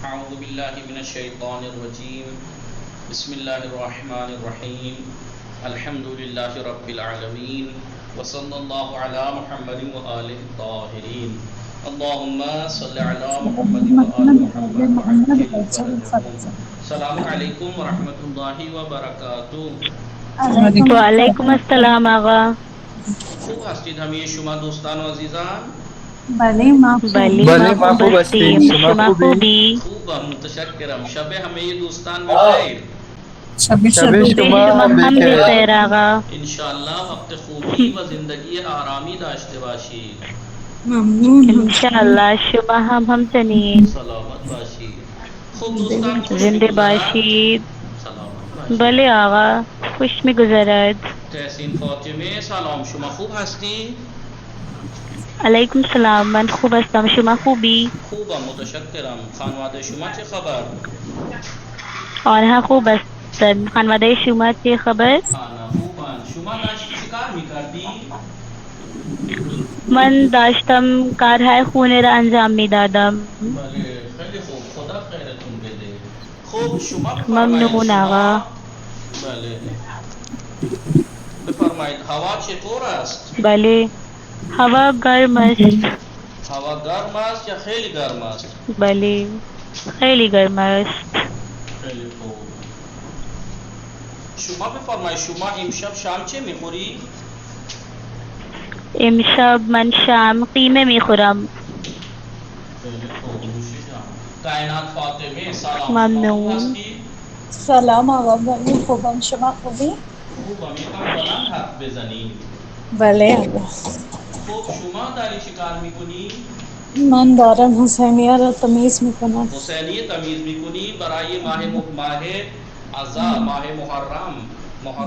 أعوذ بالله من الشيطان الرجيم بسم الله الرحمن الرحيم الحمد لله رب العالمين وصلى الله على محمد وآله الطاهرين اللهم صل على محمد وآل محمد وعجل فرجهم السلام عليكم ورحمة الله وبركاته. وعلیکم السلام آقا. خوب هستید همه شما دوستان و عزیزان؟ بلی ما خوب هستیم. شما خوبی؟ خوبم متشکرم. شب همه دوستان بخیر. شب شما هم بخیر آقا. انشاءالله وقت خوبی و زندگی آرامی داشته باشید. انشاءاللہ شما هم همچنین. سلامت باشید. خوب دوستان خوش زنده می‌گذرد؟ باشید. سلامت باشید. بله آقا خوش میگذرد. تحسین فاطمه سلام، شما خوب هستی؟ علیکم السلام، من خوب هستم. شما خوبی؟ خوبم متشکرم. خانواده شما چه خبر؟ آنها خوب هستند. خانواده شما چه خبر؟ آنا خوبن. شما داشتی چه کار میکردی؟ من داشتم کارهای خونه را انجام میدادم. بله خیلی خوب، خدا خیرتون بده. خوب شما بفرمایید ممنون شما. آقا. بله بفرمایید هوا چطور است؟ بله هوا گرم است. هوا گرم است یا خیلی گرم است؟ بله خیلی گرم است. خیلی خوب. شما بفرمایید شما امشب شام چه میخوری؟ امشب من شام قیمه میخورم. خیلی خوب نوش جان. کائنات فاطمه سلام، شما خوب ممنون. هستی؟ سلام آقا، بله خوبم. شما خوبی؟ خوبم. یکم بلند حرف بزنی. بله آقا. خوب شما داری چی کار میکنی؟ من دارم حسینیه را تمیز میکنم. حسینیه تمیز میکنی برای ماه عذا، ماه محرم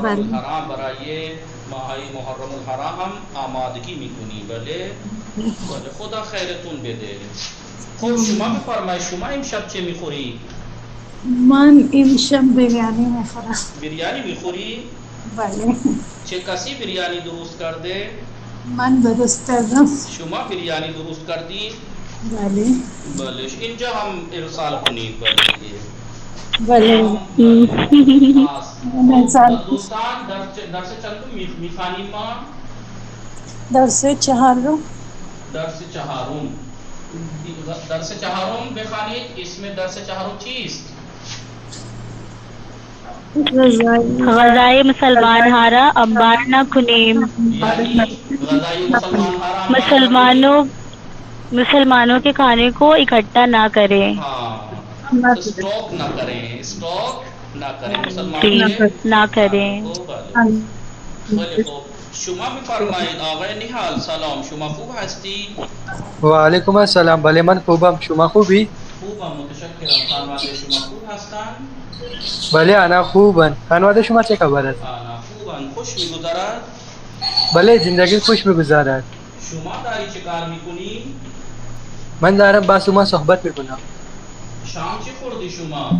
بله. الحرام، برای ماه محرم الحرام هم آمادگی میکنی. بله بله خدا خیرتون بده. خب شما بفرمایید شما امشب چه میخوری؟ من امشب بریانی میخورم. بریانی میخوری؟ بله چه کسی بریانی درست کرده؟ من درست کردم. شما بریانی درست کردی؟ بله بله اینجا هم ارسال کنید. بله بله. خب دوستان درس چندم میخوانیم ما؟ درس چهارم. درس چهارم. درس چهارم بخوانید. اسم درس چهارم چیست؟ غذای مسلمان ہارا انبار نہ کنیم. یعنی غذای مسلمان مسلمانوں کے کھانے کو اکٹھا نہ کریں. ہاں اسٹاک نہ کریں، اسٹاک نہ کریں مسلمانوں جی کے نہ کھانوں کریں. کو. خیلی خوب. شما بفرمایید آقای نحال سلام، شما خوب هستی؟ وعلیکم السلام. بله من خوبم. شما خوبی؟ خوبم متشکرم. خانواده شما خوب هستند؟ بله انا خوبم. خانواده شما چه خبر است؟ آنا خوبن. خوش میگذرد؟ بله زندگی خوش میگذرد. شما داری چه کار میکنی؟ من دارم با شما صحبت میکنم. شام چی خوردی شما؟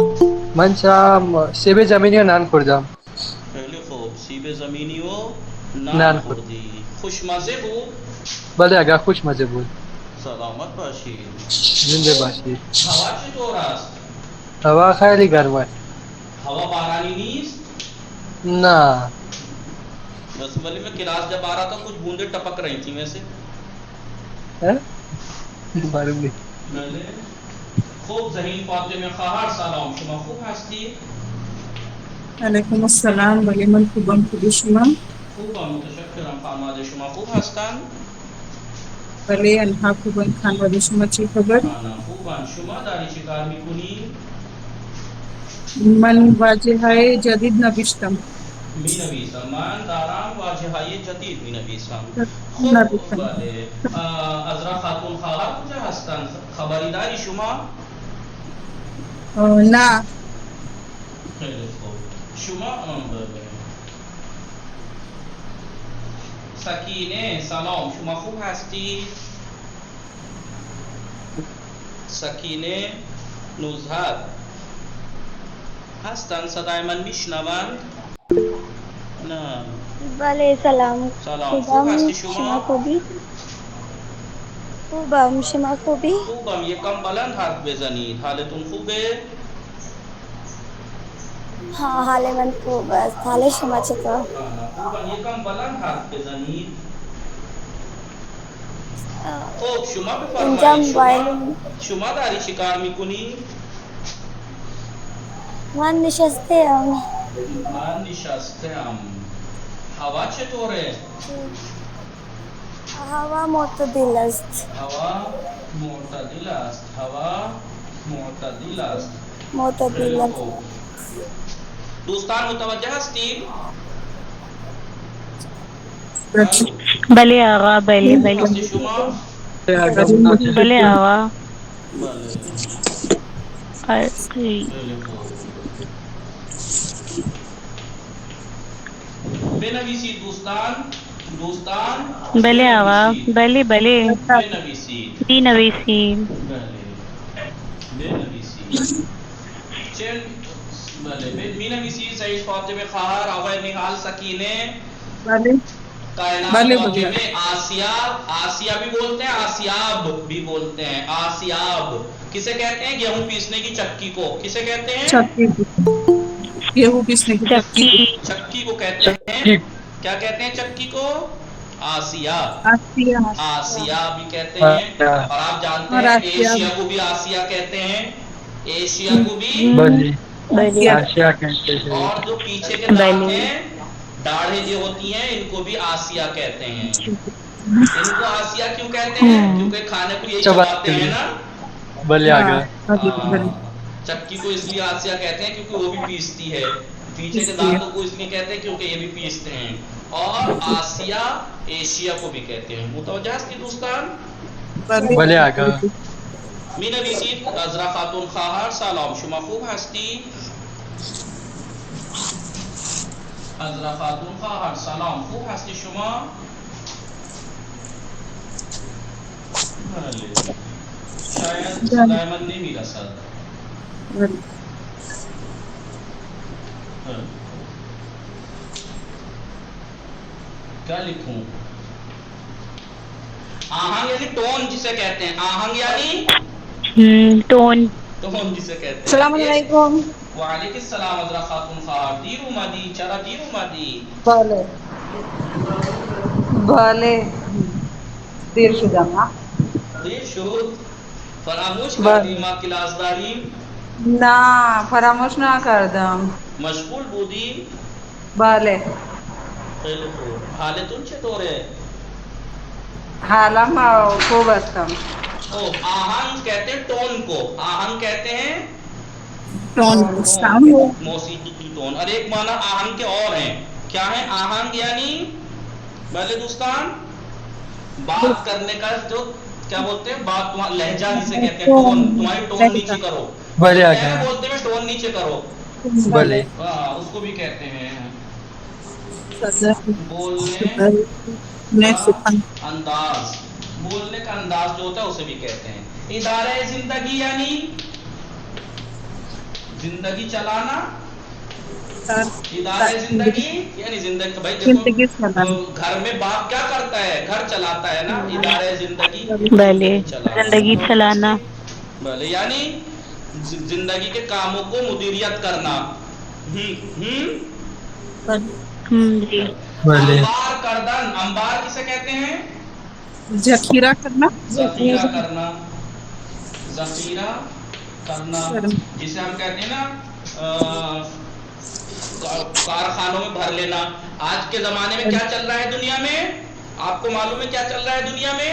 من شام سیب زمینی و نان خوردم. خیلی خوب. سیب زمینی و نان نان خورد. خوردی. خوشمزه بود؟ بله اگر خوش مزه بود. سلامت باشید. زنده باشید. هوا چطور است؟ هوا خیلی گرم است. هوا بارانی نیست؟ نه بس ولی میں کلاس جب آ رہا تھا کچھ بوندیں ٹپک رہی تھیں ویسے. معلوم نہیں. بله. خوب ذهین فاطمه خواهر سلام، شما خوب هستی؟ علیکم السلام. بله من خوبم. خوبی شما؟ خوبم متشکرم. خانواده شما خوب هستند؟ بله آنها خوبن. خانواده شما چه خبر؟ آنا خوبن. شما داری چی کار میکنی؟ من واجههای جدید نوشتم. می نویسم. من دارم واژه‌های جدید می نویسم. خوب نوشتم. بله. عذرا خاتون خواهر کجا هستند؟ خبری داری شما؟ نه. خیلی خوب. شما بله. سکینه سلام، شما خوب هستی؟ سکینه نزهت هستن؟ صدای من میشنوند؟ نه. بله سلام. سلام خوب هستی شما؟ خوبی؟ خوبم شما خوبی؟ خوبم. یکم بلند حرف بزنید. حالتون خوبه؟ ها حال من خوب است. حال شما چطور؟ خوبم. یکم بلند حرف بزنید. خب شما اینجا بفرمایید. موبایل شما داری چی کار میکنی؟ من نشستم. من نشستم. هوا چطوره؟ هوا معتدل است. هوا معتدل است. هوا معتدل است. معتدل است. خوب. دوستان متوجه هستید؟ بله آقا، بله بله هستی شما؟ بله آقا. بله. آره. خیلی خوب. بنویسید دوستان بله آقا، بله بله بنویسید. بینویسیم. بله بنویسید. بله بنویسید. سعید فاطمه خواهر، آقای نهال سکینه، بله کائنات بله فاطمه، آسیہ بھی بولتے ہیں، آسیاب بھی بولتے ہیں. آسیاب کسے کہتے ہیں؟ گیہوں پیسنے کی چکی کو. کسے کہتے ہیں؟ چکی گیہوں پیسنے کی چکی. چکی کو کہتے ہیں. کیا کہتے ہیں چکی کو؟ آسیہ. آسیہ بھی کہتے ہیں. اور آپ جانتے ہیں ایشیا کو بھی آسیہ کہتے ہیں. ایشیا کو بھی. بله آسیا کہتے ہیں. اور جو پیچھے کے دانت ہیں، داڑھیں جو ہوتی ہیں، ان کو بھی آسیہ کہتے ہیں. ان کو آسیہ کیوں کہتے ہیں؟ کیونکہ کھانے کو یہی چباتے ہیں نا. بلے آگا. چکی کو اس لیے آسیہ کہتے ہیں کیونکہ وہ بھی پیستی ہے. پیچھے کے دانتوں کو اس لیے کہتے ہیں کیونکہ یہ بھی پیستے ہیں. اور آسیہ ایشیا کو بھی کہتے ہیں. متوجہ ہستی دوستان؟ بلے آگا. می نویسید. عذرا خاتون خواهر سلام، شما خوب هستی؟ عذرا خاتون خواهر سلام، خوب هستی شما؟ بله. شاید صدای من نمیرسد. کیا لکھوں؟ آہنگ یعنی ٹون جسے کہتے ہیں. آہنگ یعنی ٹون. ٹون جسے کہتے ہیں. السلام علیکم. وعلیکم السلام. عذرا خاتون خواهر دیر اومدی. چرا دیر اومدی؟ بله بله دیر شدم. ها دیر شد. فراموش بله. کردی ما کلاس داریم؟ نه فراموش نکردم. مشغول بودی؟ بله خیلی خوب. حالتون چطوره؟ حالم خوب هستم. آہنگ کہتے ہیں ٹون کو. آہنگ کہتے ہیں ٹون موسیقی کی ٹون. اور ایک معنی آہنگ کے اور ہیں. کیا ہے آہنگ؟ یعنی پہلے دوستان بات کرنے کا جو کیا بولتے ہیں، بات لہجہ جسے کہتے ہیں. ٹون. تمہاری ٹون نیچے کرو. بلے آگا. بولتے ہیں ٹون نیچے کرو. بلے. اس کو بھی کہتے ہیں بولنے کا انداز. بولنے کا انداز جو ہوتا ہے اسے بھی کہتے ہیں. ادارہ زندگی یعنی زندگی چلانا. ادارہ زندگی یعنی زندگی. بھائی دیکھو گھر میں باپ کیا کرتا ہے؟ گھر چلاتا ہے نا. ادارہ زندگی بله زندگی چلانا. بھلے یعنی زندگی کے کاموں کو مدیریت کرنا. جی. بلے. انبار کردن. انبار کسے کہتے ہیں؟ ذخیرہ کرنا. ذخیرہ کرنا. ذخیرہ کرنا جسے ہم کہتے ہیں نا کارخانوں میں بھر لینا. آج کے زمانے میں کیا چل رہا ہے دنیا میں؟ آپ کو معلوم ہے کیا چل رہا ہے دنیا میں؟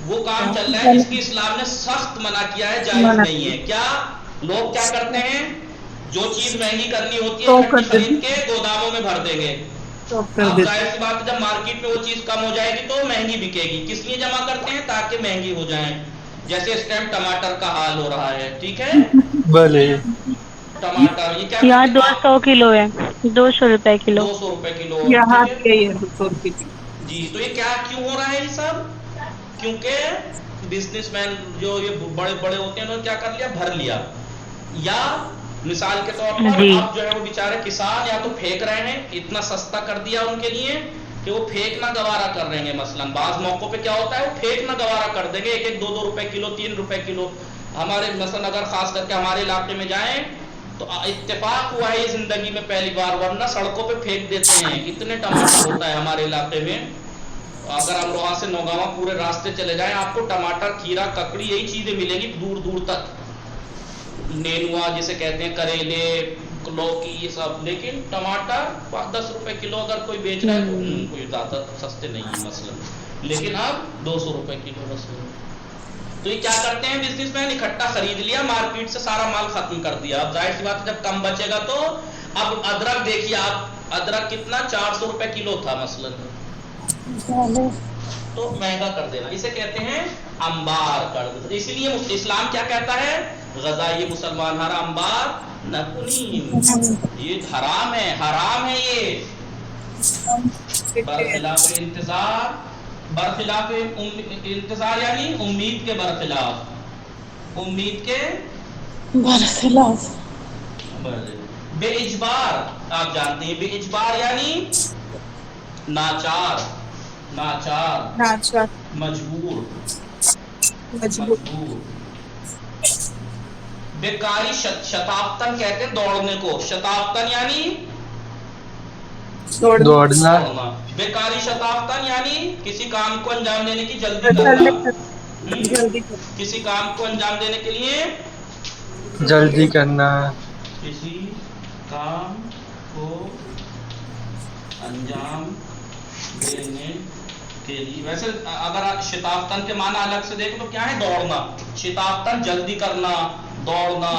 وہ کام چل رہا ہے جس کی اسلام نے سخت منع کیا ہے، جائز نہیں ہے. کیا لوگ کیا کرتے ہیں؟ جو چیز مہنگی کرنی ہوتی ہے اکٹھی خرید کے گوداموں میں بھر دیں گے. اب ظاہر سی بات ہے جب مارکیٹ میں وہ چیز کم ہو جائے گی تو مہنگی بکے گی. کس لیے جمع کرتے ہیں؟ تاکہ مہنگی ہو جائیں. جیسے اس ٹائم ٹماٹر کا حال ہو رہا ہے. ٹھیک ہے. بلے. ٹماٹر یہ کیا یہاں 200 کلو ہے. 200 روپے کلو. 200 روپے کلو. یہاں ٹھیک پہ ہے. یہ 200 روپے کی. جی تو یہ کیا کیوں ہو رہا ہے یہ سب؟ کیونکہ بزنس مین جو یہ بڑے بڑے ہوتے ہیں انہوں نے کیا کر لیا؟ بھر لیا. یا مثال کے طور پر جی. اب جو ہے وہ بیچارے کسان یا تو پھینک رہے ہیں، اتنا سستا کر دیا ان کے لیے. کہ وہ پھینکنا گوارا کر رہیں گے. مثلا بعض موقعوں پہ کیا ہوتا ہے وہ پھینکنا گوارا کر دیں گے, 1-1 2-2 روپے کلو, 3 روپے کلو. ہمارے مثلا اگر خاص کر کے ہمارے علاقے میں جائیں تو اتفاق ہوا ہے زندگی میں پہلی بار, ورنہ سڑکوں پہ پھینک دیتے ہیں. اتنے ٹماٹر ہوتا ہے ہمارے علاقے میں. اگر ہم وہاں سے نوگاواں پورے راستے چلے جائیں آپ کو ٹماٹر, کھیرا, ککڑی یہی چیزیں ملیں گی دور دور تک. نینوا جسے کہتے ہیں, کریلے, لوکی, یہ سب. لیکن ٹماٹر 10 روپے کلو اگر کوئی بیچ رہا ہے تو کوئی زیادہ سستے نہیں ہیں مثلا, لیکن اب 200 روپے کلو مثلا. تو یہ کیا کرتے ہیں بزنس مین, اکٹھا خرید لیا مارکیٹ سے, سارا مال ختم کر دیا. اب ظاہر سی بات ہے جب کم بچے گا تو اب ادرک دیکھیے آپ, ادرک کتنا 400 روپے کلو تھا مثلا, تو مہنگا کر دینا, اسے کہتے ہیں انبار کر دینا. اسی لیے اسلام کیا کہتا ہے, غذائی مسلمان حرام بار نہ کنیم, یہ حرام ہے, حرام ہے یہ. برخلاف انتظار, برخلاف انتظار یعنی امید کے برخلاف, امید کے برخلاف. بے اجبار, آپ جانتے ہیں بے اجبار یعنی ناچار, ناچار, مجبور, مجبور. بیکاری, شتافتن کہتے ہیں دوڑنے کو, شتافتن یعنی دوڑنا. بیکاری شتافتن یعنی کسی کام کو انجام دینے کی جلدی کرنا, کسی کام کو انجام دینے کے لیے جلدی کرنا, کسی کام کو انجام دینے کے لیے. ویسے اگر آپ شتافتن کے معنی الگ سے دیکھیں تو کیا ہے, دوڑنا. شتافتن جلدی کرنا, دوڑنا.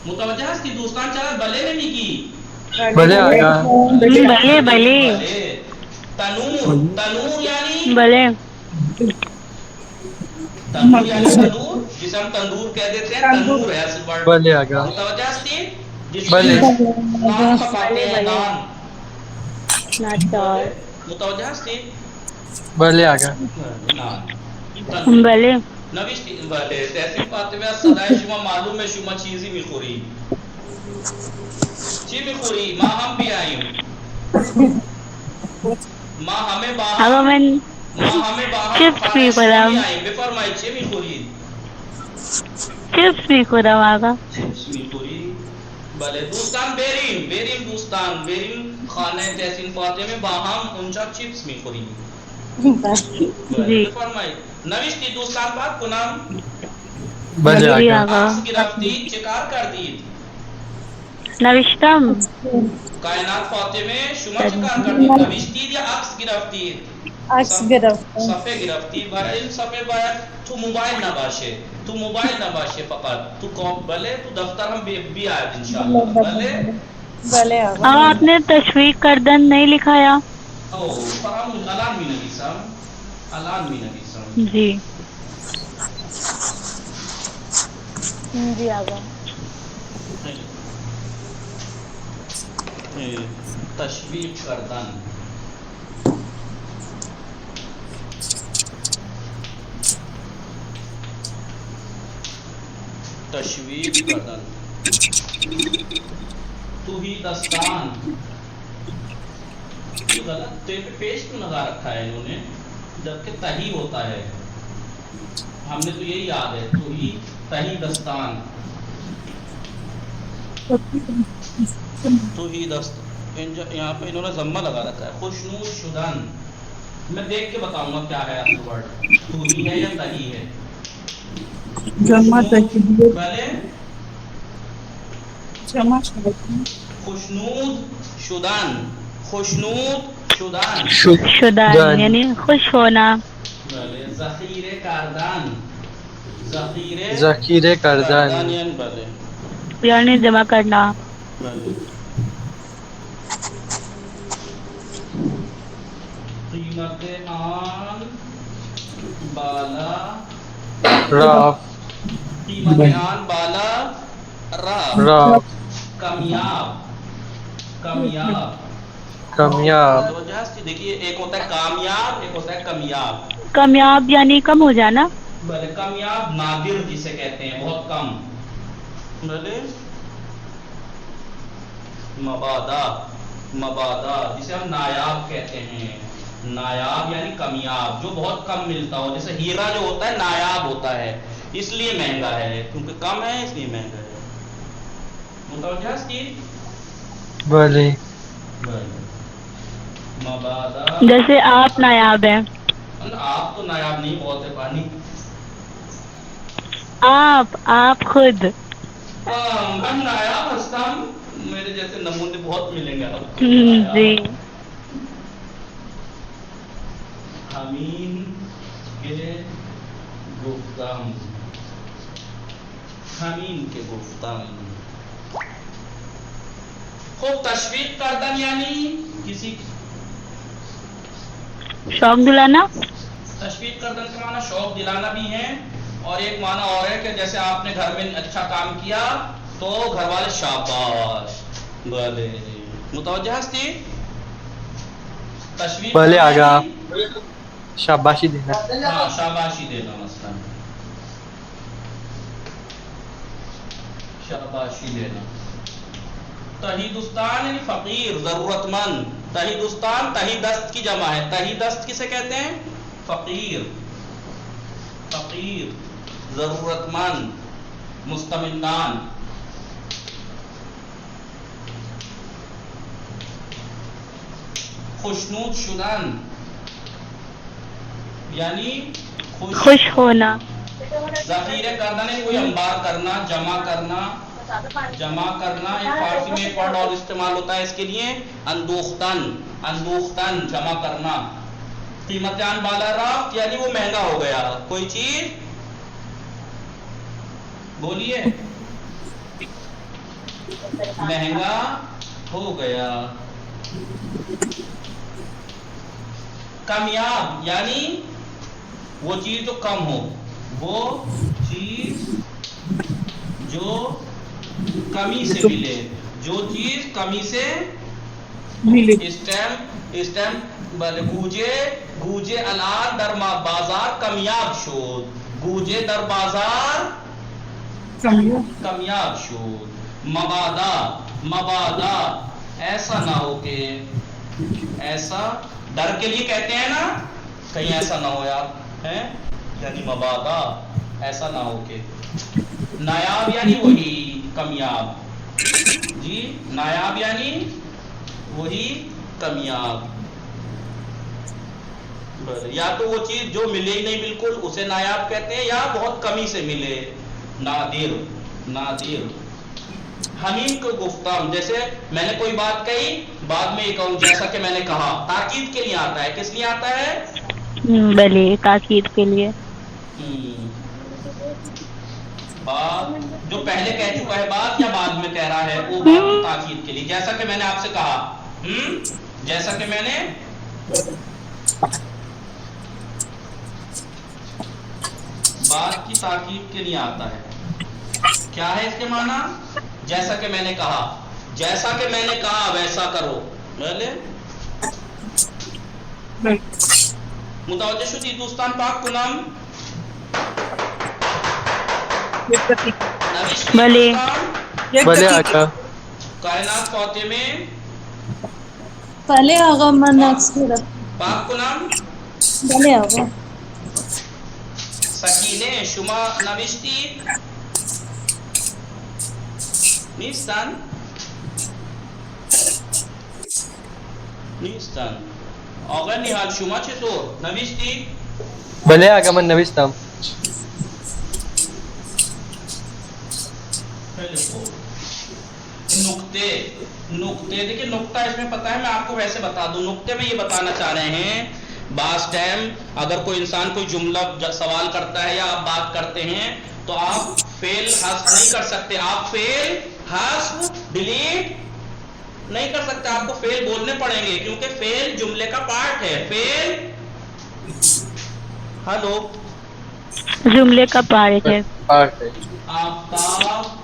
متوجہ ہے اس کی دوستان چلا بلے نے نہیں کی, بھلے آگا. بھلے بھلے. تنور, تنور یعنی بھلے, تندور یعنی تندور, جسے ہم تندور کہہ دیتے ہیں, تنور ہے اصل ورڈ. بھلے آگا. متوجہ ہے جس بھلے. میں نان پکاتے ہیں, نان. ناچار. متوجہ ہے بھلے آگا. نان. بھلے. نوشتی بله تحصیل فاطمه صدای شما معلومه شما چیزی میخوری. چی میخوری؟ ما هم بیاییم. ما همه با هم چپس میخورم. بفرمایید چی میخورید؟ چپس میخورم آقا. چپس میخوری؟ بله دوستان بریم دوستان, بریم خانه تحصیل فاطمه با هم اونجا چپس میخوریم. بفرمایید. نوشتی دوستان بات کنم. بھلے آگا. عکس گرفتید چه کار کردید؟ نوشتم. کائنات فاطمه شما چه کار کردید؟ نوشتید یا عکس گرفتید؟ عکس گرفتم. صفحه گرفتید. برای این صفحه باید تو موبایل نباشه, تو موبایل نباشه فقط تو بله تو دفتر هم بیاید انشاءاللہ. بله بله آقا. آپ نے تشویق کردن نہیں لکھایا. او فراموش, الان می نویسم, الان می نویسم. جی جی آقا. تشویق کردن, تشویق کردن. تو ہی دستان, یہ غلط پیش کیوں لگا رکھا ہے انہوں نے, جبکہ تہی ہوتا ہے. ہم نے تو یہی یاد ہے, تو ہی تہی دستان, تو ہی دست. یہاں پہ انہوں نے ضمہ لگا رکھا ہے. خوشنود شدن, میں دیکھ کے بتاؤں گا کیا ہے اصل ورڈ, تو ہی ہے یا تہی ہے. خوشنود شدن, خوشنود شدن, شدن یعنی خوش ہونا. ذخیرے کردن, ذخیرے کردن یعنی جمع کرنا. قیمت آن بالا راف, قیمت آن بالا راف, کامیاب, کامیاب, کامیاب. دیکھیے ایک ہوتا ہے کامیاب, ایک ہوتا ہے کامیاب. کامیاب یعنی کم ہو جانا. بھلے کامیاب نادر جسے کہتے ہیں, بہت کم. بھلے مبادا مبادا جسے ہم نایاب کہتے ہیں. نایاب یعنی کمیاب، جو بہت کم ملتا ہو. جیسے ہیرا جو ہوتا ہے نایاب ہوتا ہے، اس لیے مہنگا ہے، کیونکہ کم ہے اس لیے مہنگا ہے. متوجہ اس کی؟ بھلے. مبادا. جیسے آپ نایاب ہیں. آپ تو نایاب نہیں، بہت ہے پانی. آپ خود. ہم نایاب ہستم، میرے جیسے نمونے بہت ملیں گے آپ کو. جی. حمیم کے گفتم، حمیم کے گفتم. خوب تشویق کردن یعنی کسی شوق دلانا. تشویق کردن کا معنی شوق دلانا بھی ہے، اور ایک معنی اور ہے کہ جیسے آپ نے گھر میں اچھا کام کیا تو گھر والے شاباش. بھلے متوجہ ہستی. تشویق بھلے آگا شاباشی دینا. ہاں شاباشی دینا. مثلا شاباشی دینا. تہیدستان یعنی فقیر، ضرورت مند. تہیدستان تہی دست کی جمع ہے. تہی دست کسے کہتے ہیں؟ فقیر. فقیر، ضرورت مند، مستمندان. خوشنود شدن یعنی خوش ہونا. ذخیرے کرنا نہیں، کوئی انبار کرنا، جمع کرنا. جمع کرنا ایک فارسی میں ایک ورڈ اور استعمال ہوتا ہے اس کے لیے، اندوختن. اندوختن جمع کرنا. قیمتان بالا رفت یعنی وہ مہنگا ہو گیا. کوئی چیز بولیے مہنگا ہو گیا. کامیاب یعنی وہ چیز جو کم ہو، وہ چیز جو کمی سے ملے. جو چیز کمی سے ملے. اسٹیم بلے گوجه الان در بازار کمیاب شد. گوجه در بازار کمیاب شد. مبادا ایسا نہ ہو کہ، ایسا ڈر کے لیے کہتے ہیں نا، کہیں ایسا نہ ہو یار ہے، یعنی مبادا ایسا نہ ہو کہ. نایاب یعنی وہی کمیاب. جی نایاب یعنی وہی کمیاب. یا تو وہ چیز جو ملے ہی نہیں بالکل اسے نایاب کہتے ہیں، یا بہت کمی سے ملے. نادر. نادر. حمیم کو گفتم، جیسے میں نے کوئی بات کہی بعد میں یہ کہوں جیسا کہ میں نے کہا، تاکید کے لیے آتا ہے. کس لیے آتا ہے؟ بھلے تاکید کے لیے. بات جو پہلے کہہ چکا ہے بات یا بعد میں کہہ رہا ہے، وہ بات کی تاکید کے لیے. جیسا کہ میں نے آپ سے کہا، جیسا کہ میں نے بات کی تاکید کے لیے آتا ہے. کیا ہے اس کے معنی؟ جیسا کہ میں نے کہا، جیسا کہ میں نے کہا ویسا کرو. متوجہ شدی دوستان پاک کنم. بھلے. بھلے آقا. کائنات فاطمے بھلے آقا من اکثر. پاک کنم. بھلے آقا. سکینه شما نوشتید؟ نیستن؟ نیستن. آقا نیحال شما چطور؟ نوشتید؟ بھلے آقا من نوشتم. نقطے دیکھیں، نقطہ اس میں پتہ ہے، میں آپ کو ویسے بتا دوں. نقطے میں یہ بتانا چاہ رہے ہیں بعض ٹائم اگر کوئی انسان کوئی جملہ سوال کرتا ہے یا آپ بات کرتے ہیں تو آپ فعل حذف نہیں کر سکتے. آپ فعل حذف ڈیلیٹ نہیں کر سکتے. آپ کو فعل بولنے پڑیں گے کیونکہ فعل جملے کا پارٹ ہے. فعل ہلو جملے کا پارٹ ہے. آفتاب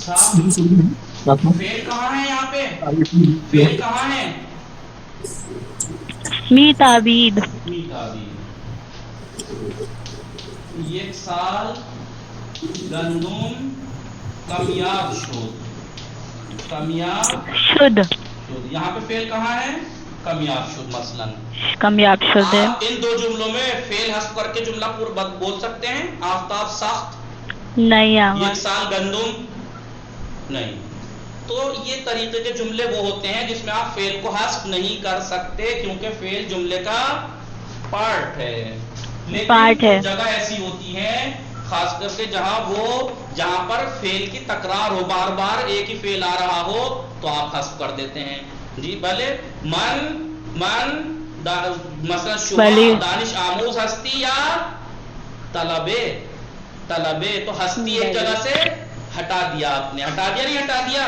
فعل کہاں ہے یہاں پہ؟ فعل کہاں ہے؟ می تعبید. یک سال گندم کمیاب شد، کمیاب شد شد، یہاں پہ فعل کہاں ہے؟ کمیاب شد مثلاً. کامیاب شد ہے. آپ ان دو جملوں میں فعل حذف کر کے جملہ پورا بول سکتے ہیں؟ آفتاب ساخت، نہیں آگا. یک سال گندم، نہیں. تو یہ طریقے کے جملے وہ ہوتے ہیں جس میں آپ فعل کو حذف نہیں کر سکتے کیونکہ فعل جملے کا پارٹ ہے. لیکن کچھ جگہ ایسی ہوتی ہیں خاص کر کے جہاں پر فعل کی تکرار ہو، بار بار ایک ہی فعل آ رہا ہو تو آپ حذف کر دیتے ہیں. جی بھلے من مثلا شما دانش آموز ہستی یا طلبے تو ہستی ایک جگہ سے ہٹا دیا آپ نے، ہٹا دیا نہیں ہٹا دیا؟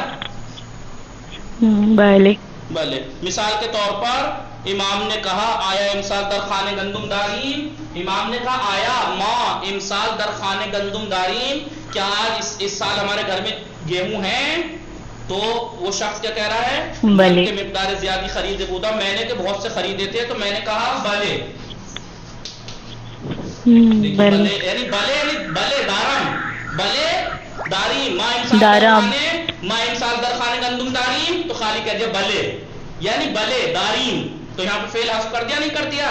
بھلے مثال کے طور پر امام نے کہا آیا امسال در خانے گندم داریم، امام نے کہا آیا ماں امسال در خانے گندم داریم، کیا آج اس سال ہمارے گھر میں گیہوں ہیں؟ تو وہ شخص کیا کہہ رہا ہے؟ من کے مقدار زیادہ خریدے بودا، میں نے کہ بہت سے خریدے تھے تو میں نے کہا بھلے. بھلے یعنی بھلے دارم، بھلے داریم، ماں امسال در خانے گندم داریم، تو خالی کہہ دیا بھلے، یعنی بھلے داریم. تو یہاں پہ فعل حذف کر دیا نہیں کر دیا؟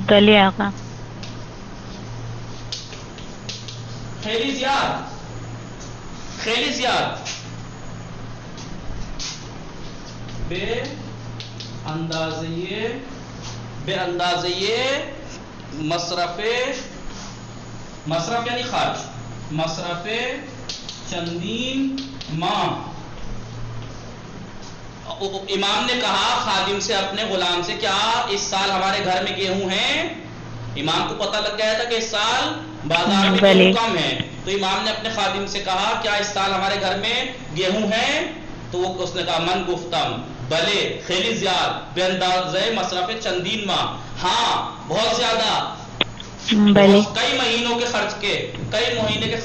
بھلے آقا. خیلی زیاد بے اندازے مصرف یعنی خرچ، مصرف چندین ماہ. امام نے کہا خادم سے اپنے غلام سے کیا اس سال ہمارے گھر میں گیہوں ہیں؟ امام کو پتہ لگ گیا تھا کہ اس سال بازار میں گیہوں کم ہے، تو امام نے اپنے خادم سے کہا کیا اس سال ہمارے گھر میں گیہوں ہیں؟ تو اس نے کہا من گفتم بلے خیلی زیاد بے اندازے مصرف چندین ماہ، ہاں بہت زیادہ، کئی مہینوں کے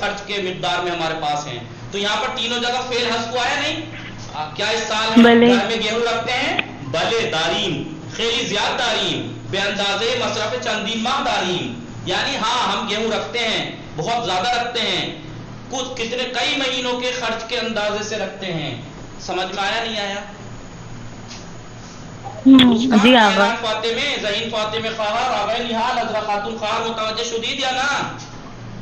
خرچ کے مقدار میں ہمارے پاس ہیں. تو یہاں پر تینوں جگہ فعل حذف ہوا ہے نہیں؟ کیا اس سال ہم گھر میں گیہوں رکھتے ہیں؟ بلے داریم، خیلی زیاد داریم، بے اندازے مصرف چندین ماہ داریم، یعنی ہاں ہم گیہوں رکھتے ہیں، بہت زیادہ رکھتے ہیں، کئی مہینوں کے خرچ کے اندازے سے رکھتے ہیں. سمجھ میں آیا نہیں آیا؟ جی آقا. ذہین فاطمہ خواہر راغب نہال حضرت خاتون خواہر متوجہ شدید یا نا؟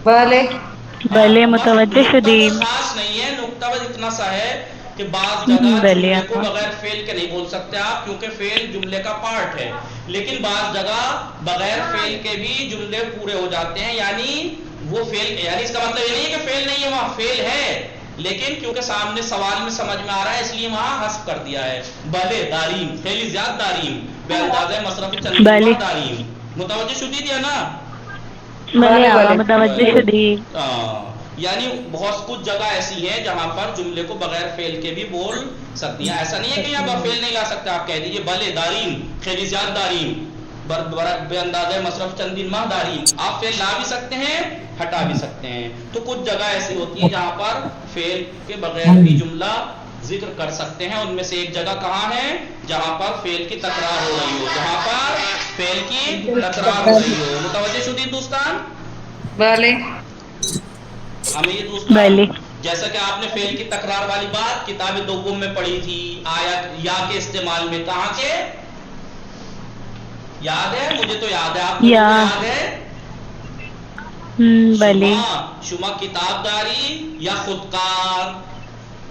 بھلے متوجہ شدید. خاص نہیں ہے، نقطہ بس اتنا سا ہے کہ بعض جگہ جملے کو بغیر فعل کے نہیں بول سکتے آپ کیونکہ فعل جملے کا پارٹ ہے، لیکن بعض جگہ بغیر فعل کے بھی جملے پورے ہو جاتے ہیں. یعنی وہ فعل، یعنی اس کا مطلب یہ نہیں ہے کہ فعل نہیں ہے، وہاں فعل ہے لیکن کیونکہ سامنے سوال میں سمجھ میں آ رہا ہے اس لیے وہاں حذف کر دیا ہے. بھلے داریم، خیلی زیاد داریم، بے اندازے مصرف چندین ماہ داریم. متوجہ شدید ہے نا؟ متوجہ شدید. یعنی بہت کچھ جگہ ایسی ہیں جہاں پر جملے کو بغیر فعل کے بھی بول سکتی ہیں. ایسا نہیں ہے کہ یہاں پر فعل نہیں لا سکتے، آپ کہہ دیجئے بھلے داریم خیلی زیاد داریم بے اندازے مصرف چندین ماہ داریم. آپ فعل لا بھی سکتے ہیں، ہٹا بھی سکتے ہیں. تو کچھ جگہ ایسی ہوتی ہیں جہاں پر فعل کے بغیر بھی جملہ ذکر کر سکتے ہیں. ان میں سے ایک جگہ کہاں ہے؟ جہاں پر فعل کی تکرار ہو رہی ہو، جہاں پر فعل کی تکرار ہو رہی ہو. متوجہ شدید دوستان؟ ہمیں یہ دوستان جیسا کہ آپ نے فعل کی تکرار والی بات کتاب دوم میں پڑھی تھی، آیت یا کے استعمال میں، کہاں کے یاد ہے؟ مجھے تو یاد ہے، آپ کو یاد ہے؟ شما کتاب داری یا خودکار،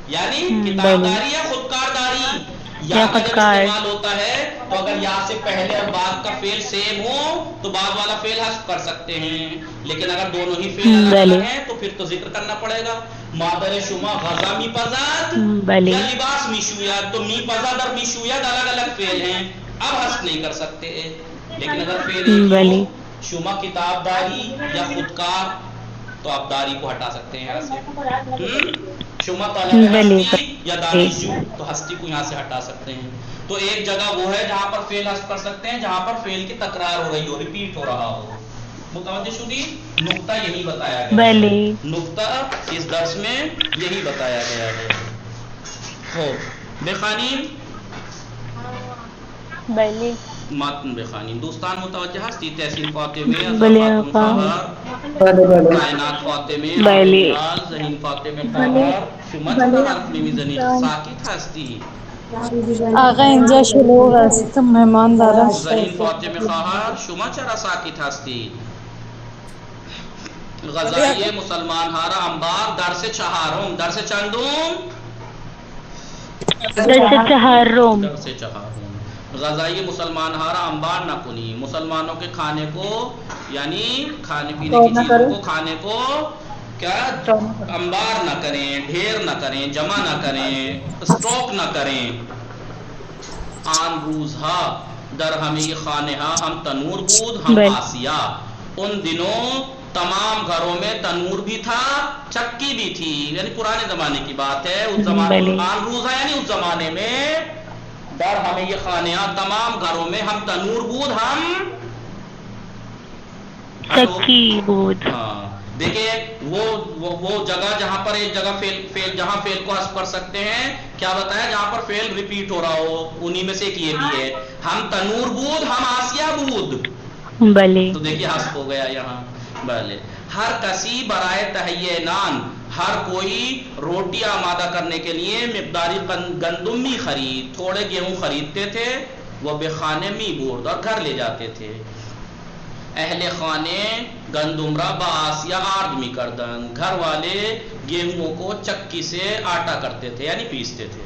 یعنی کتاب داری یا خودکار داری. یا کا جب استعمال ہوتا ہے تو اگر یا سے پہلے اور بعد کا فعل سیم ہو تو بعد والا فعل حذف کر سکتے ہیں، لیکن اگر دونوں ہی فعل الگ الگ ہیں تو پھر تو ذکر کرنا پڑے گا. مادر شما غذا می پزاد یا لباس می شوید، تو می پزاد اور می شوید الگ الگ فعل ہیں، اب حذف نہیں کر سکتے. لیکن اگر فعل ایک ہو، شما کتاب داری یا خودکار، تو آپ داری کو ہٹا سکتے ہیں یہاں سے. شما طالب ہستی یا دانشجو، تو ہستی کو یہاں سے ہٹا سکتے ہیں. تو ایک جگہ وہ ہے جہاں پر فعل حذف کر سکتے ہیں جہاں پر فعل کی تکرار ہو رہی ہو، ریپیٹ ہو رہا ہو. متوجہ شدید؟ نقطہ یہی بتایا گیا ہے، نقطہ اس درس میں یہی بتایا گیا ہے. ہو بے خوانین؟ ماتن بخانی دوستان متوجہ ہستی تحسین فاطمه بله فاطمه آقا. خواهر بله بله کائنات فاطمه بله. آل ذهین فاطمه خواهر شما چرا حرف نمیزنی ساکت هستی آقا اینجا شلوغ است مهمان دارم. ذهین فاطمه خواهر شما چرا ساکت هستی غذایی مسلمان هارا انبار درس چهارم درس چندم درس چهارم درس چهارم غذائی مسلمان ہارا انبار نہ کنی مسلمانوں کے کھانے کو یعنی کھانے پینے کی چیزوں کو کھانے کو کیا انبار نہ کریں ڈھیر نہ کریں جمع نہ کریں اسٹاک نہ کریں آن روزہا در ہمیں خانہا ہم تنور بود ہم آسیہ ان دنوں تمام گھروں میں تنور بھی تھا چکی بھی تھی یعنی پرانے زمانے کی بات ہے اس زمانے آن روزہ یعنی اس زمانے میں در ہمیں یہ خانیاں تمام گھروں میں ہم تنور بود ہم چکی بود. ہاں دیکھیں وہ جگہ جہاں پر ایک جگہ فیل جہاں فیل کو حذف کر سکتے ہیں کیا بتایا جہاں پر فیل ریپیٹ ہو رہا ہو انہی میں سے ایک یہ بھی ہے ہم تنور بود ہم آسیہ بود بله تو دیکھیے حذف ہو گیا یہاں بھلے ہر کسی برائے تہیہ نان ہر کوئی روٹی آمادہ کرنے کے لیے مقداری گندم می خرید تھوڑے گیہوں خریدتے تھے وہ بے خانے می برد اور گھر لے جاتے تھے اہل خانے گندم را با آسیہ آرد می کردن گھر والے گیہوں کو چکی سے آٹا کرتے تھے یعنی پیستے تھے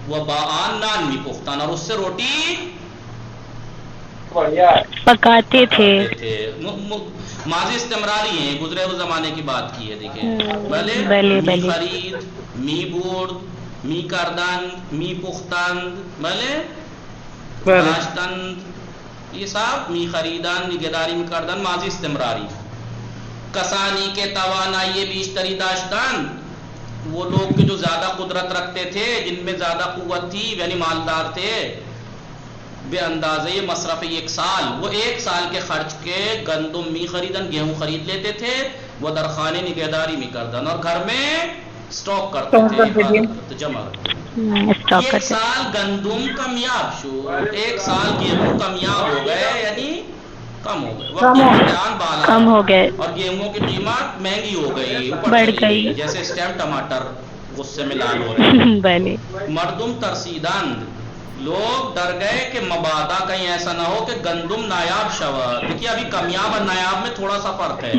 وہ با آن نان می پختان اور اس سے روٹی پکاتے تھے ماضی استمراری ہیں گزرے ہوئے زمانے کی بات کی ہے دیکھیں بلے بله می بله خرید می برد می کردند می پختند بلے داشتند یہ سب می خریدن نگہداری می کردن ماضی استمراری کسانی کے توانائی بیشتری داشتند وہ لوگ کے جو زیادہ قدرت رکھتے تھے جن میں زیادہ قوت تھی یعنی مالدار تھے بے اندازے مصرف ایک سال وہ ایک سال کے خرچ کے گندم می خریدن گیہوں خرید لیتے تھے وہ درخانے نگہداری می کردن اور گھر میں سٹاک کرتے تھے جمع ایک سال گندم کمیاب شو ایک سال گیہوں کمیاب ہو گئے یعنی کم ہو گئے وقت امتحان بالا کم ہو گئے اور گیہوں کی قیمت مہنگی ہو گئی اوپر بڑھ چلی گئی جیسے اسٹیم ٹماٹر غصے میں لال ہو رہے ہیں بله مردم ترسیدند لوگ ڈر گئے کہ مبادا کہیں ایسا نہ ہو کہ گندم نایاب شود دیکھیے ابھی کمیاب اور نایاب میں تھوڑا سا فرق ہے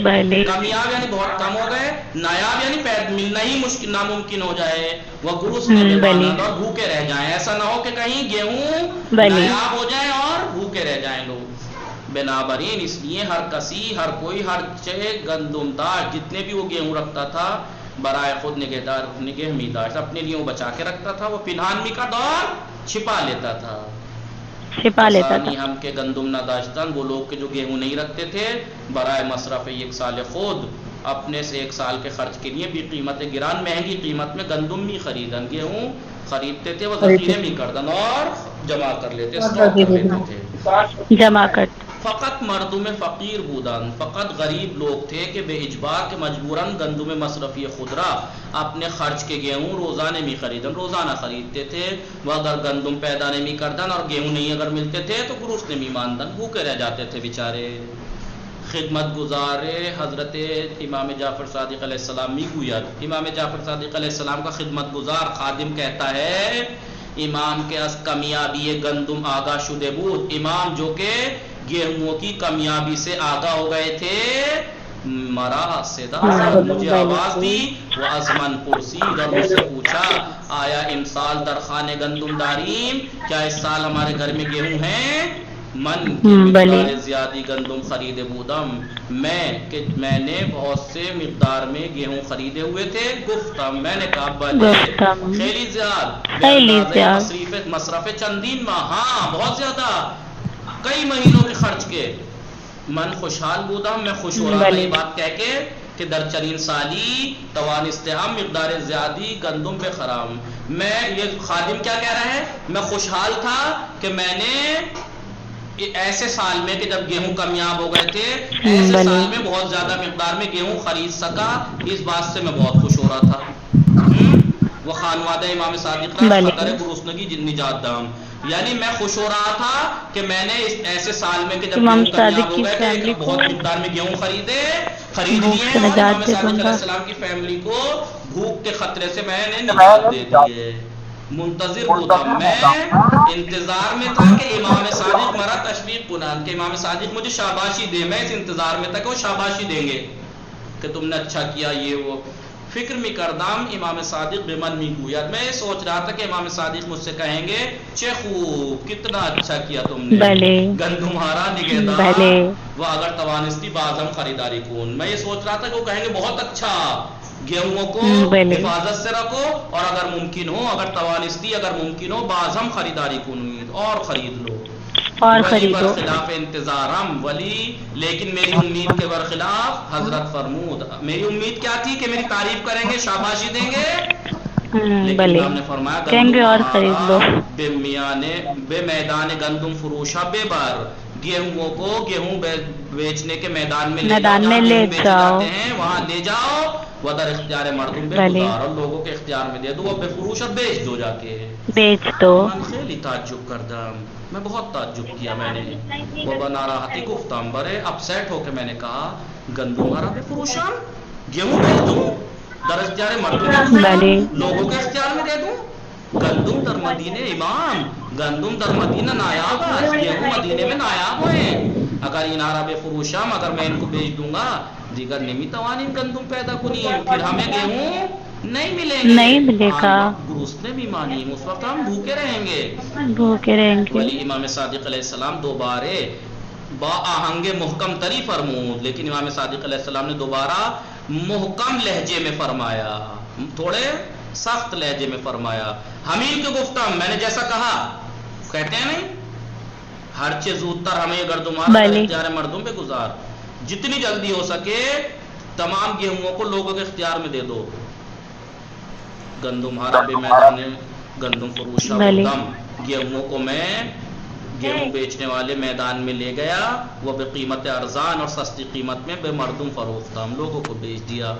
کمیاب یعنی بہت کم ہو گئے نایاب یعنی ملنا ہی مشکل ناممکن ہو جائے وہ گروس میں بمانند اور بھوکے رہ جائیں ایسا نہ ہو کہ کہیں گیہوں نایاب ہو جائیں اور بھوکے رہ جائیں لوگ بنابراین اس لیے ہر کسی ہر کوئی ہر چہ گندم دار جتنے بھی وہ گیہوں رکھتا تھا برائے خود نگہ می داشت اپنے لیے وہ بچا کے رکھتا تھا وہ پنہان می کا دور چھپا لیتا تھا ہم کے گندم نہ داشتن وہ لوگ کے جو گیہوں نہیں رکھتے تھے برائے مصرف ایک سال خود اپنے سے ایک سال کے خرچ کے لیے بھی قیمت گران مہنگی قیمت میں گندم می خریدن گیہوں خریدتے تھے وہ ذخیرے می کردن اور جمع کر لیتے اسٹاک کر لیتے تھے جمع کر فقط مردم فقیر بودن فقط غریب لوگ تھے کہ بے اجبار کے مجبوراً گندم مصرفی خودرا اپنے خرچ کے گیہوں روزانے میں خریدن روزانہ خریدتے تھے وہ اگر گندم پیدا نہیں کردن اور گیہوں نہیں اگر ملتے تھے تو گروس نے بھی ماندن بھوکے رہ جاتے تھے بیچارے خدمت گزار حضرت امام جعفر صادق علیہ السلام می گوید امام جعفر صادق علیہ السلام کا خدمت گزار خادم کہتا ہے امام کے از کمیابی گندم آگاہ شدہ بود امام جو کہ گیہوں کی کمیابی سے آگاہ ہو گئے تھے مرا صدا مجھے آواز دی وہ ازمن پرسید اور مجھ سے پوچھا آیا امسال درخان گندم داریم کیا اس سال ہمارے گھر میں گیہوں ہیں من کی مقدار زیادی گندم خریدے بودم میں نے بہت سے مقدار میں گیہوں خریدے ہوئے تھے گفتم میں نے کہا بلے خیلی زیاد مصرف چندین ماہ ہاں بہت زیادہ کئی مہینوں کے خرچ کے من خوشحال بودم میں خوش ہو رہا تھا یہ بات کہہ کے کہ در چنین سالی توانستے ہم مقدار زیادی گندم بے خرام میں یہ خادم کیا کہہ رہا ہے میں خوشحال تھا کہ میں نے ایسے سال میں کہ جب گیہوں کمیاب ہو گئے تھے ایسے سال میں بہت زیادہ مقدار میں گیہوں خرید سکا اس بات سے میں بہت خوش ہو رہا تھا وہ خانوادہ امام صادق را خطر گرسنگی نجات دام یعنی میں خوش ہو رہا تھا کہ میں نے اس ایسے سال میں کہ جب امام گیہوں کامیاب صادق ہو کی گئے فیملی کہ کو بہت مقدار میں گیہوں خرید بھوک لیے سے اور نجات امام دے صادق دوں علیہ گا. السلام کی فیملی کو بھوک کے خطرے سے میں نے نجات دے دی ہے. منتظر وہ تھا، میں انتظار میں تھا کہ امام صادق مرا تشویق کنان، کہ امام صادق مجھے شاباشی دے. میں اس انتظار میں تھا کہ وہ شاباشی دیں گے کہ تم نے اچھا کیا یہ وہ. فکر می کردم امام صادق بمن می گوید. میں یہ سوچ رہا تھا کہ امام صادق مجھ سے کہیں گے چے خوب، کتنا اچھا کیا تم نے، بلے گندمہارا نگہدار بلے وہ اگر توانستی بازم خریداری کون. میں یہ سوچ رہا تھا کہ وہ کہیں گے بہت اچھا، گیہوں کو بلے حفاظت سے رکھو اور اگر ممکن ہو، اگر توانستی اگر ممکن ہو بازم خریداری کن اور خرید لو. اور ولی خریدو. برخلاف انتظارم ولی، لیکن میری امید کے برخلاف حضرت فرمود. میری امید کیا تھی کہ میری تعریف کریں گے، شاباشی دیں گے، لیکن بلے امام نے فرمایا کہیں گے گندم اور خرید لو. ہارا بے میدان گندم فروشا بے بار. گیہوں کو گیہوں بیچنے کے میدان میں لے جاؤ، میدان جہاں میں لے گیہوں بیچے جاؤ. جاتے ہیں وہاں لے جاؤ. ودر اختیار مردم بے بلے گزار، اور لوگوں کے اختیار میں دے دو، وہ بے فروش اور بیچ دو جا کے. بیچ دو. من خیلی تعجب کردم، میں بہت تعجب کیا میں نے. وہ بنا راحتی گفتم، برے اپسیٹ ہو کے میں نے کہا گندم ہارا بے فروشان، گیہوں بیچ دوں، در اختیار مردم بے گزارا، بلے لوگوں کے اختیار میں دے دوں. گندم در مدینے امام، گندم در مدینہ نایاب ہے، گیہوں مدینے میں نایاب ہوئے. اگر انارا بے فروشم، اگر میں ان کو بیچ دوں گا دیگر نمی توانیم گندم پیدا کنیم، پھر ہمیں گیہوں نہیں ملیں گے. نہیں ملے آن گا، وقت گرسنے بھی مانیم، اس وقت ہم بھوکے رہیں گے. بھوکے رہیں گے. ولی امام صادق علیہ السلام دوبارے با آہنگ محکم تری فرمود، لیکن امام صادق علیہ السلام نے دوبارہ محکم لہجے میں فرمایا، تھوڑے سخت لہجے میں فرمایا. حمیر کے گفتم، میں نے جیسا کہا، کہتے ہیں نہیں ہر چیز زودتر ہمیں گردمارا در بلے اختیار مردم پہ گزار. جتنی جلدی ہو سکے تمام گیہوں کو لوگوں کے اختیار میں دے دو. گندم ہارا بے میدان گندم فروشا بلے بودم، گیہوں کو میں گیہوں بیچنے والے میدان میں لے گیا، وہ بے قیمت ارزان اور سستی قیمت میں بے مردم فروختم، لوگوں کو بیچ دیا.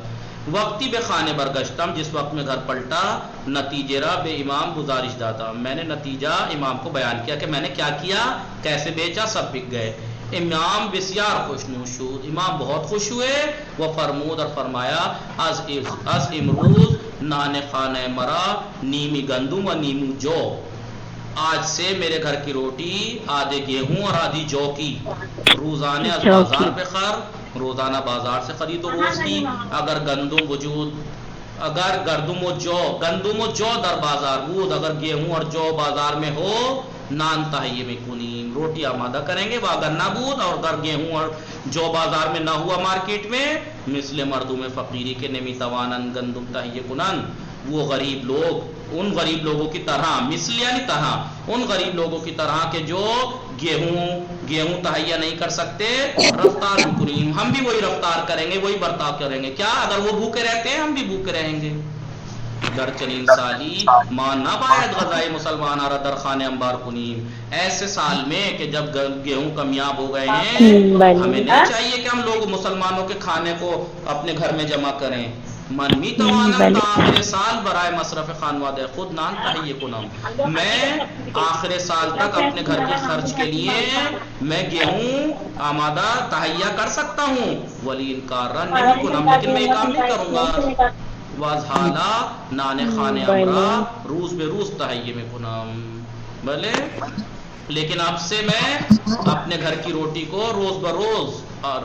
وقتی بے خانے برگشتم، جس وقت میں گھر پلٹا، نتیجے را بے امام گزارش داتا، میں نے نتیجہ امام کو بیان کیا کہ میں نے کیا کیا، کیسے بیچا، سب بک گئے. امام بسیار خوشنوش شد، امام بہت خوش ہوئے. وہ فرمود اور فرمایا از امروز نان خانہ مرا نیمی گندم و نیمو جو، آج سے میرے گھر کی روٹی آدھے گیہوں اور آدھی جو کی. روزانے از بازار پہ خر، روزانہ بازار سے خرید و روز کی. اگر گندم وجود، اگر گندم و جو در بازار بود، اگر گیہوں اور جو بازار میں ہو، نان تہیے میں کنیم، روٹی آمادہ کریں گے. وہ اگر نہ بود اور اگر گیہوں اور جو بازار میں نہ ہوا مارکیٹ میں، مثل مردم فقیری کے نمی توانن گندم تہیے کنن، وہ غریب لوگ ان غریب لوگوں کی طرح، مثل یعنی طرح، ان غریب لوگوں کی طرح کہ جو گیہوں تہیا نہیں کر سکتے، رفتار بکنیم، ہم بھی وہی رفتار کریں گے، وہی برتاؤ کریں گے. کیا اگر وہ بھوکے رہتے ہیں ہم بھی بھوکے رہیں گے. در چنین سالی ماں نہ باید غذائے مسلمان آرہ در خانے انبار کنیم، ایسے سال میں کہ جب گیہوں کمیاب ہو گئے ہیں، ہمیں نہیں چاہیے کہ ہم لوگ مسلمانوں کے کھانے کو اپنے گھر میں جمع کریں. من می توانم تا آخر سال برائے مصرف خانواد خود نان تہیے کنم، میں آخر سال تک اپنے گھر کے خرچ کے لیے میں گیہوں آمادہ تہیا کر سکتا ہوں. ولی انکار رن نہیں کنم، لیکن میں یہ کام نہیں کروں گا. واضحالا نان خانے امرا روز بے روز تہیے میں کنم، بلے لیکن اب سے میں اپنے گھر کی روٹی کو روز بروز اور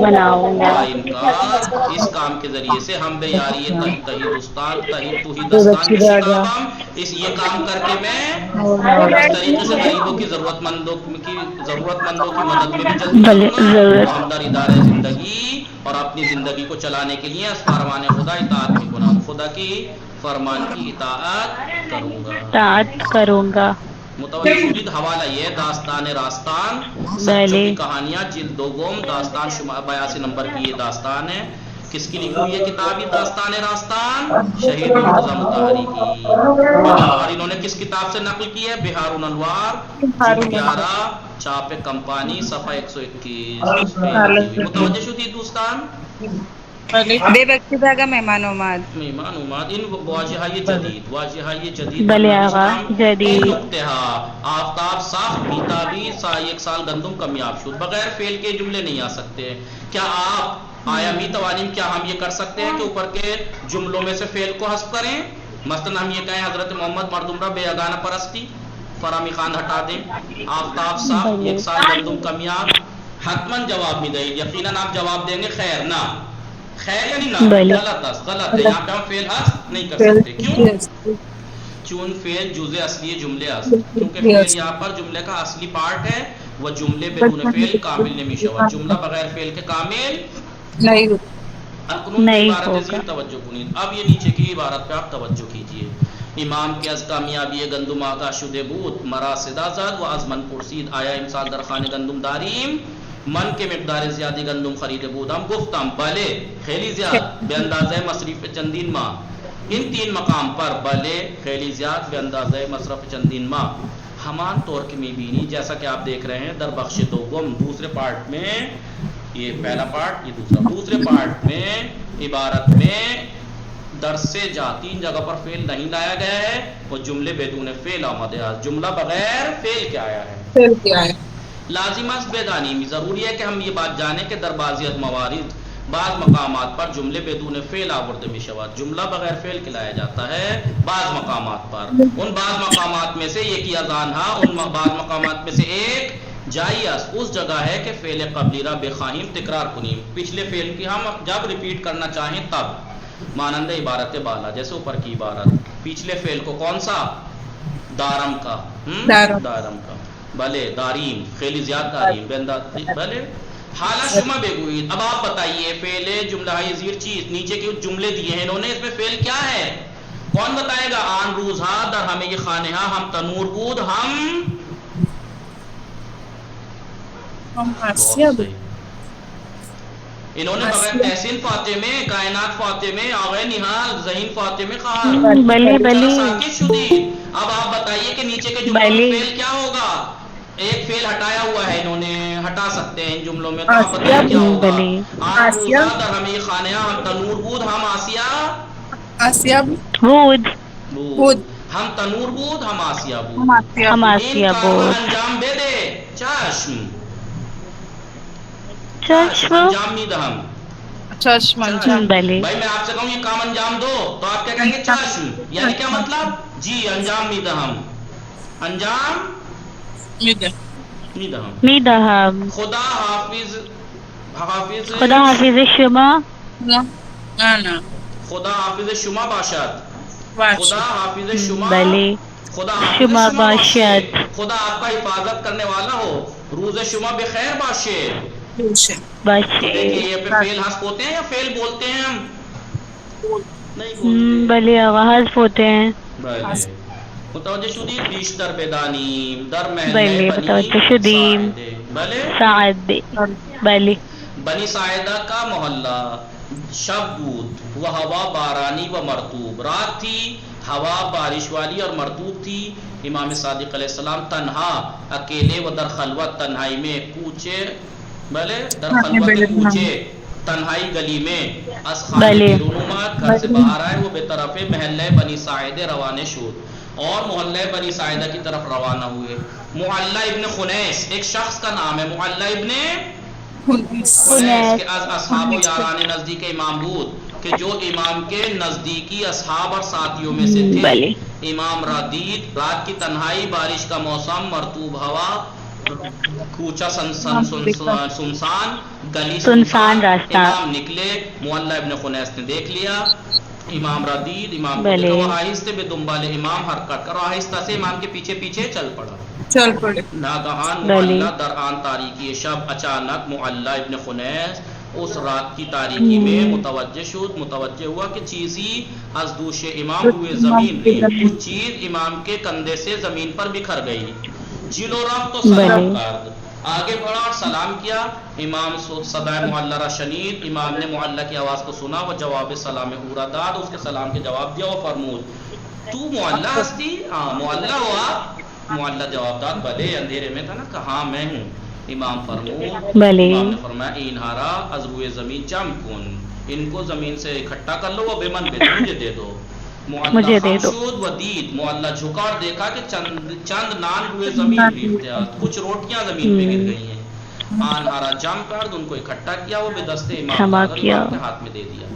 بناؤں گا. انکار اس کام کے ذریعے سے ہم بے یاری تہی دستان تہی توہی دستان کے شتاب، ہم اس یہ کام کر کے میں اس طریقے سے غریبوں کی ضرورت مندوں کی مدد میں بھی جلدی بلے کروں گا، ضرورت اور ہم در ادارے زندگی اور اپنی زندگی کو چلانے کے لیے اس فرمان خدا اطاعت میں کنم، خدا کی فرمان کی اطاعت کروں گا. اطاعت کروں گا. متوجہ شدید. حوالہ یہ داستان راستان سچوں بلے کی کہانیاں جلد دوم، داستان 82 نمبر کی یہ داستان ہے. کس کی لکھی ہوئی ہے کتاب یہ داستان راستان؟ شہید مرتضی مطہری کی. اور انہوں نے کس کتاب سے نقل کی ہے؟ بہار الانوار جلد 11 چاپ کمپانی صفحہ 121 اس پہ لکھی ہوئی. متوجہ شدید دوستان. بے وقتی بیگا مہمان اومد مہمان اومد ان واجہائی جدید بلے منع آغا اسلام جدید نقطہ آفتاب ساخت بیتابی سا ایک سال گندم کمیاب شد بغیر فعل کے جملے نہیں آ سکتے. کیا آپ آیا می توانیم کیا ہم یہ کر سکتے ہیں کہ اوپر کے جملوں میں سے فعل کو حذف کریں؟ مثلا ہم یہ کہیں حضرت محمد مردم را بے اگانہ پرستی فرامی خان ہٹا دیں. آفتاب ساخت ایک سال گندم کمیاب حتماً جواب میں دیں. یقیناً آپ جواب دیں گے خیر نہ خیر یعنی نہ بلے غلط ہے. یہاں پہ ہم فعل حذف نہیں کر سکتے. کیوں؟ چون فعل جزء اصلی جملے است کیونکہ فعل یہاں پر جملے کا اصلی پارٹ ہے. وہ جملے بدون فعل کامل نمی شود. جملہ بغیر فعل کے کامل نہیں القنون کی نہیں عبارت ہوگا. زیر توجہ کنید. اب یہ نیچے کی عبارت پہ آپ توجہ کیجئے. امام کے از کامیابی گندم آگاہ شده بود مرا صدا زد و از من پرسید آیا امسال در خانه گندم داریم؟ من کے مقدار زیادی گندم خریده بودم گفتم بله خیلی زیاد به اندازه مصرف چندین ماہ. ان تین مقام پر بله خیلی زیاد به اندازه مصرف چندین ماہ ہمان طور کی میبینی جیسا کہ آپ دیکھ رہے ہیں در بخش دوم دوسرے پارٹ میں. یہ پہلا پارٹ یہ دوسرے پارٹ میں عبارت میں در سے جا تین جگہ پر فعل نہیں لایا گیا ہے. وہ جملے بدون فعل آمد ہے. جملہ بغیر فعل کے آیا ہے. لازم است بدانیم ضروری ہے کہ ہم یہ بات جانیں کہ در بعضی موارد بعض مقامات پر جملے بدون فعل آورده می شود. جملہ بغیر فعل کے لایا جاتا ہے بعض مقامات پر. ان بعض مقامات میں سے ایک یزان ہا ان بعض مقامات میں سے ایک جائی است اس جگہ ہے کہ فعل قبلی را بخواہیم تکرار کنیم. پچھلے فعل کی ہم جب ریپیٹ کرنا چاہیں تب مانند عبارت بالا جیسے اوپر کی عبارت. پچھلے فعل کو کون سا؟ دارم کا دارم کا بلے داریم خیلی زیاد داریم بلے. حالا شما بگوئید. اب آپ بتائیے فعل جملہ زیر چیز نیچے کے جملے دیے ہیں انہوں نے اس میں فعل کیا ہے؟ کون بتائے گا؟ آن روز ہا در ہمیں یہ خانہ ہم تنور بود ہم انہوں نے بغیر تحسین فاطمے کائنات فاطمے آغے نحال ذہین فاطمے کہا بلی ساکت شدید. اب آپ بتائیے کہ نیچے کے جملوں میں فعل کیا ہوگا؟ ایک فعل ہٹایا ہوا ہے انہوں نے ہٹا سکتے ہیں ان جملوں میں. تو آپ بتائیے کیا ہوگا؟ آن روزہ در ہمیں خانہ ہم تنور بود ہم آسیہ بود ہم تنور بود ہم آسیہ بود. ہم ان آسیہ کارو بود انجام بے دے چشم چشم انجام نہیں دہم بلے بھائی میں آپ سے کہوں یہ کام انجام دو تو آپ کیا کہیں گے؟ چشم. یعنی کیا مطلب؟ جی انجام نہیں دہم انجام نہیں دہم. میدہم خدا حافظ خدا حافظ شما خدا حافظ شما باشد خدا حافظ شما بلے خدا حافظ شما شما باشد باشد خدا آپ کا حفاظت کرنے والا ہو. روز شما بخیر باشد. تو باشے دیکھیے یہ پہ فعل حذف ہوتے ہیں یا فعل بولتے ہیں ہم نہیں بولتے. بلے آغا حذف ہوتے ہیں. بلے متوجہ شدید بیشتر بدانیم در محلہ بلے بنی متوجہ شدیم ساعدے بلے سعد بلے بنی ساعدہ کا محلہ شب بود وہ ہوا بارانی و مرطوب. رات تھی ہوا بارش والی اور مرطوب تھی. امام صادق علیہ السلام تنہا اکیلے و در خلوت تنہائی میں کوچے بلے در خلوت کوچے تنہائی گلی میں از خانے بیرون اومد گھر سے باہر آئے. وہ بے طرف محلہ بنی ساعدہ روانے شد اور محلہ بنی ساعدہ کی طرف روانہ ہوئے. معلہ ابن خنیس ایک شخص کا نام ہے. معلہ ابن خنیس کے از اصحاب و یاران نزدیک امام بود کہ جو امام کے نزدیکی اصحاب اور ساتھیوں میں سے تھے. امام را دید رات کی تنہائی بارش کا موسم مرطوب ہوا کوچہ سنسان گلی سنسان راستہ. امام نکلے. معلہ ابن خنیس نے دیکھ لیا امام را دید امام کو دیکھا. وہ آہستہ بے دنبال امام حرکت کر آہستہ سے امام کے پیچھے پیچھے چل پڑا. ناگہان معلہ در آن تاریکی شب اچانک معلہ ابن خنیس اس رات کی تاریکی میں متوجہ ہوا کہ چیزی از دوش امام روئے زمین لی. کچھ چیز امام کے کندھے سے زمین پر بکھر گئی. جلو رفت تو سلام کرد آگے بڑھا اور سلام کیا. امام صدای معلہ را شنید. امام نے معلہ کی آواز کو سنا. وہ جواب سلام اورا داد اس کے سلام کے جواب دیا. وہ فرمود تو معلہ ہستی؟ ہاں معلہ ہوا. معلہ جواب داد بلے اندھیرے میں تھا نا کہاں میں ہوں. امام فرمود امام نے فرمایا اینہارا از روئے زمین جم کن ان کو زمین سے اکٹھا کر لو، وہ بے من بے مجھے دے دو۔ مجھے دے دو۔ خمشود ودید، معلّہ جھکا اور دیکھا کہ چند نان ہوئے زمین ریختیات، کچھ روٹیاں زمین پہ گر گئی ہیں۔ آنہارا جم کر ان کو اکٹھا کیا، وہ بے دست امام جمع داخل کیا۔ امام کے ہاتھ میں دے دیا۔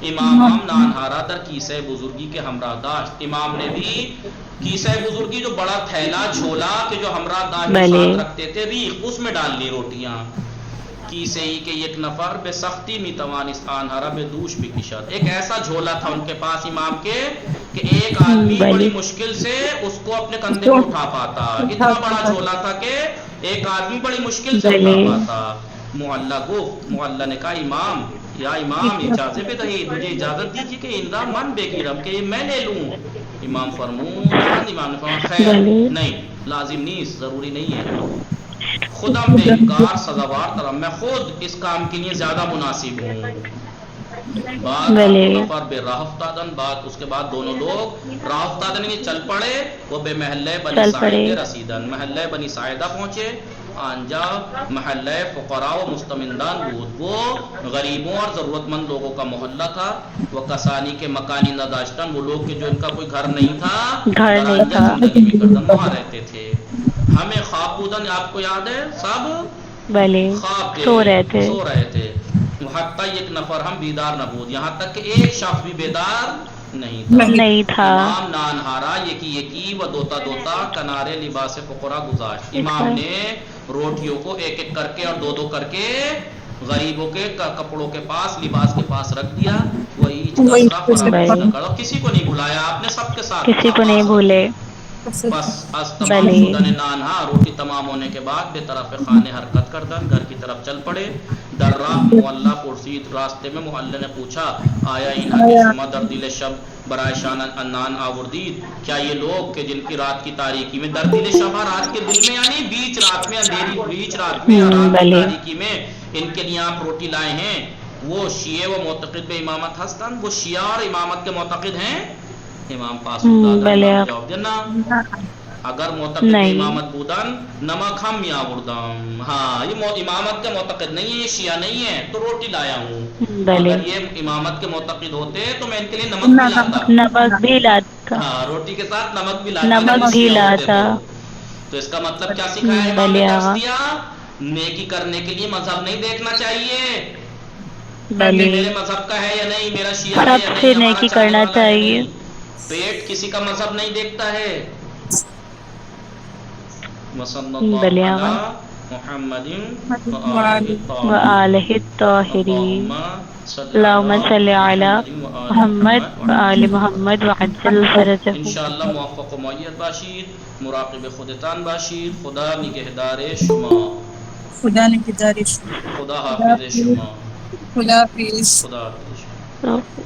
امام ہم نانہارا در کیسہ بزرگی کے ہمراہ داشت، امام نے بھی کیسہ بزرگی جو بڑا تھیلا جھولا کہ جو ہمراہ داشت ساتھ رکھتے تھے بھی اس میں ڈال لی روٹیاں۔ کیسے ہی کہ یک نفر بے سختی می توانست آنہارا بے دوش بھی کشد، ایک ایسا جھولا تھا ان کے پاس امام کے کہ ایک آدمی بڑی مشکل سے اس کو اپنے کندھے پہ اٹھا پاتا، اتنا بڑا جھولا تھا کہ ایک آدمی بڑی مشکل سے اٹھا پاتا۔ معلّہ گفت، معلّہ نے کہا امام یا امام اجازت بدہید، مجھے اجازت دیجیے کہ اندہ من بگیرم کہ میں لے لوں۔ امام فرمود، امام نے فرمایا خیر نہیں، لازم نہیں، ضروری نہیں ہے، خودم بہتگار سزاوار ترم، میں خود اس کام کے لیے زیادہ مناسب ہوں۔ بعد دو نفر بے راہ افتادن، بعد اس کے بعد دونوں لوگ راہ افتادن یعنی چل پڑے، وہ بے محلہ بنی ساعدہ رسیدن، محلہ بنی ساعدہ پہنچے، آنجا محلہ فقراء و مستمندان بود، وہ غریبوں اور ضرورت مند لوگوں کا محلہ تھا۔ وہ کسانی کے مکانی نداشتن، وہ لوگ کہ جو ان کا کوئی گھر نہیں تھا، درانجہ زندگی میں کردن، وہاں رہتے تھے۔ ہمیں خواب بودن، آپ کو یاد ہے سب خواب سو رہے تھے۔ حتیٰ ایک نفر ہم بیدار نہ بود، یہاں تک کہ ایک شخص بھی بیدار نہیں تھا۔ امام نانہارا یکی و دوتا دوتا کنارے لباس فقراء گزاشت، امام نے روٹیوں کو ایک ایک کر کے اور دو دو کر کے غریبوں کے کپڑوں کے پاس، لباس کے پاس رکھ دیا۔ وہی کسی کو نہیں بلایا آپ نے، سب کے ساتھ کسی کو نہیں بھولے۔ بس از تمام شدن نانہا، روٹی تمام ہونے کے بعد بے طرف خانے حرکت کردن، گھر کی طرف چل پڑے۔ در راہ معلّہ پرسید، راستے میں معلّہ نے پوچھا آیا انہا کے شما در دل شب برائے شان انان آوردید، کیا یہ لوگ کہ جن کی رات کی تاریکی میں، در دل شب رات کے دل میں یعنی بیچ رات میں، اندھیری بیچ رات میں، رات کی تاریکی میں ان کے لیے آپ روٹی لائے ہیں، وہ شیعہ و معتقد بے امامت ہستن، وہ شیعہ اور امامت کے معتقد ہیں؟ امام پاس جواب دینا، اگر معتقد امامت بودن نمک ہم یا بردم، ہاں یہ امامت کے معتقد نہیں ہے، یہ شیعہ نہیں ہے تو روٹی لایا ہوں، اگر یہ امامت کے معتقد ہوتے تو میں ان کے لیے نمک بھی لاتا، ہاں روٹی کے ساتھ نمک بھی لاتا۔ تو اس کا مطلب کیا سکھایا امام نے درس دیا؟ نیکی کرنے کے لیے مذہب نہیں دیکھنا چاہیے میرے مذہب کا ہے یا نہیں، میرا شیعہ ہے یا نہیں، نیکی کرنا چاہیے، پیٹ کسی کا مذہب نہیں دیکھتا ہے۔ وصلی اللہ علی محمد وآلہ الطاہرین، اللہم صلی علی محمد وآل محمد وعجل فرجہ۔ انشاءاللہ موفق و معید باشید، مراقب خودتان باشید، خدا نگہدار شما، خدا نگہدار شما، خدا حافظ شما، خدا حافظ۔ خدا حافظ۔